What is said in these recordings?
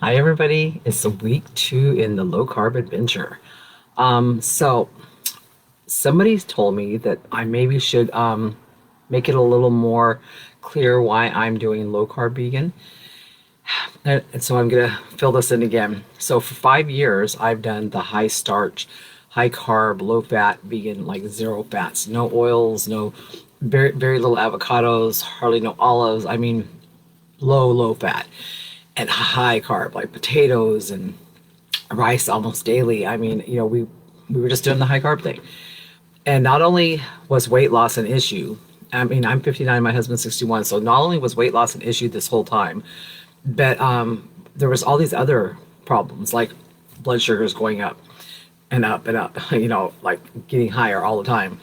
Hi everybody, it's week 2 in the low carb adventure. So somebody's told me that I maybe should make it a little more clear why I'm doing low carb vegan. And so I'm gonna fill this in again. So for 5 years, I've done the high starch, high carb, low fat vegan, like zero fats, no oils, no very little avocados, hardly no olives. I mean, low fat and high carb, like potatoes and rice almost daily. I mean, we were just doing the high carb thing. And not only was weight loss an issue, I mean, I'm 59, my husband's 61, so not only was weight loss an issue this whole time, but there was all these other problems like blood sugars going up and up and up, like getting higher all the time.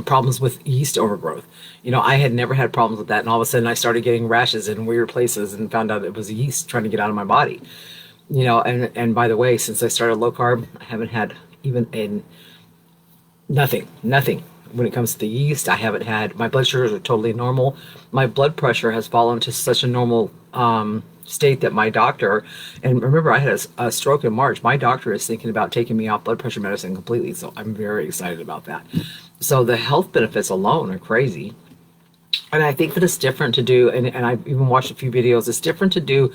Problems with yeast overgrowth. I had never had problems with that, and all of a sudden I started getting rashes in weird places and found out it was yeast trying to get out of my body. And by the way, since I started low carb, I haven't had even in nothing. When it comes to the yeast, I haven't had, my blood sugars are totally normal. My blood pressure has fallen to such a normal state that my doctor, and remember I had a stroke in March, my doctor is thinking about taking me off blood pressure medicine completely. So I'm very excited about that. So the health benefits alone are crazy. And I think that it's different to do, and I've even watched a few videos, it's different to do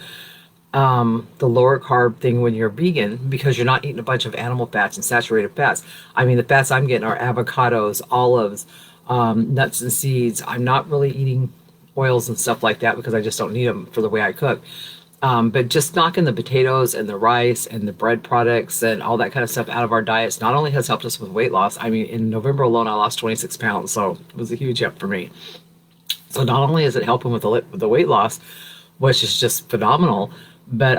the lower carb thing when you're vegan because you're not eating a bunch of animal fats and saturated fats. I mean, the fats I'm getting are avocados, olives, nuts and seeds. I'm not really eating oils and stuff like that because I just don't need them for the way I cook. But just knocking the potatoes and the rice and the bread products and all that kind of stuff out of our diets not only has helped us with weight loss. I mean, in November alone, I lost 26 pounds, so it was a huge help for me. So not only is it helping with the weight loss, which is just phenomenal, but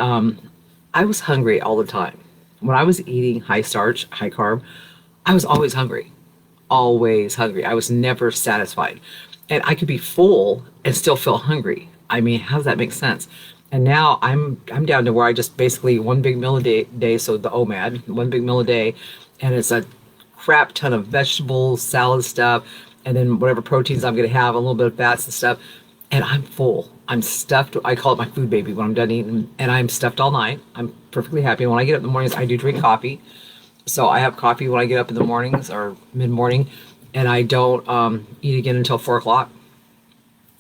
I was hungry all the time. When I was eating high starch, high carb, I was always hungry, always hungry. I was never satisfied, and I could be full and still feel hungry. I mean, how does that make sense? And now I'm down to where I just basically one big meal a day, so the OMAD, one big meal a day, and it's a crap ton of vegetables, salad stuff, and then whatever proteins I'm gonna have, a little bit of fats and stuff, and I'm full. I'm stuffed. I call it my food baby when I'm done eating, and I'm stuffed all night. I'm perfectly happy. When I get up in the mornings, I do drink coffee. So I have coffee when I get up in the mornings or mid-morning, and I don't eat again until 4 o'clock.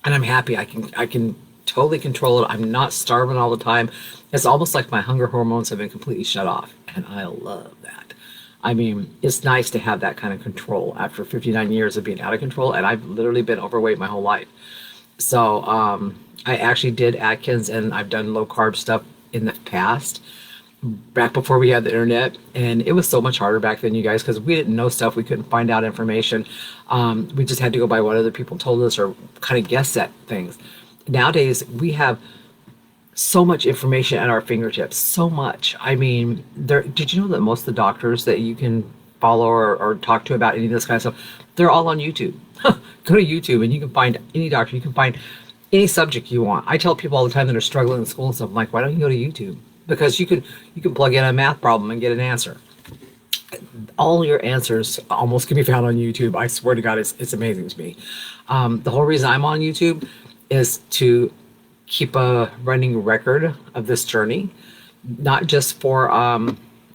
And I'm happy. I can totally control it. I'm not starving all the time. It's almost like my hunger hormones have been completely shut off, and I love that. I mean, it's nice to have that kind of control after 59 years of being out of control, and I've literally been overweight my whole life. So I actually did Atkins, and I've done low carb stuff in the past, back before we had the internet, and it was so much harder back then, you guys, because we didn't know stuff. We couldn't find out information. We just had to go by what other people told us or kind of guess at things. Nowadays, we have so much information at our fingertips. So much. I mean, did you know that most of the doctors that you can follow or talk to about any of this kind of stuff, they're all on YouTube. Go to YouTube and you can find any doctor. You can find any subject you want. I tell people all the time that are struggling in school and stuff, I'm like, why don't you go to YouTube? Because you can plug in a math problem and get an answer. All your answers almost can be found on YouTube. I swear to God, it's amazing to me. The whole reason I'm on YouTube is to keep a running record of this journey, not just for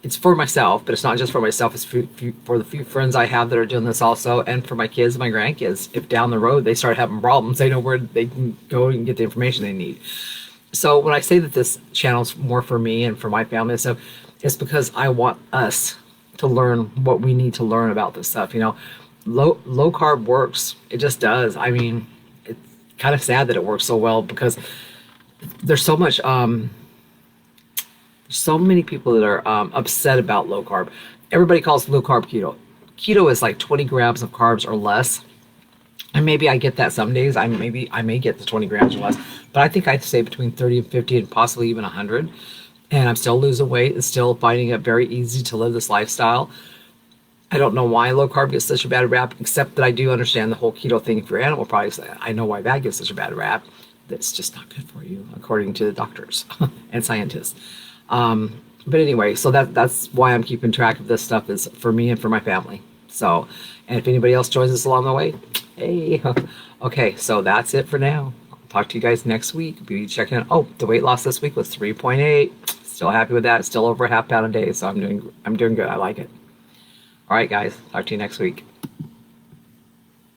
it's for myself, but it's not just for myself. It's for the few friends I have that are doing this also, and for my kids, my grandkids. If down the road they start having problems, they know where they can go and get the information they need. So when I say that this channel's more for me and for my family and stuff, it's because I want us to learn what we need to learn about this stuff. Low carb works. It just does. I mean, it's kind of sad that it works so well because there's so many people that are upset about low carb. Everybody calls low carb keto. Keto is like 20 grams of carbs or less. And maybe I get that some days. I may get the 20 grams or less, but I think I'd say between 30 and 50 and possibly even 100. And I'm still losing weight and still finding it very easy to live this lifestyle. I don't know why low carb gets such a bad rap, except that I do understand the whole keto thing for animal products. I know why that gets such a bad rap. That's just not good for you, according to the doctors and scientists. But anyway, so that's why I'm keeping track of this stuff, is for me and for my family. So, and if anybody else joins us along the way, hey, okay, so that's it for now. talk to you guys next week. Be checking out. Oh, the weight loss this week was 3.8. Still happy with that. Still over a half pound a day. So I'm doing good. I like it. All right, guys. Talk to you next week.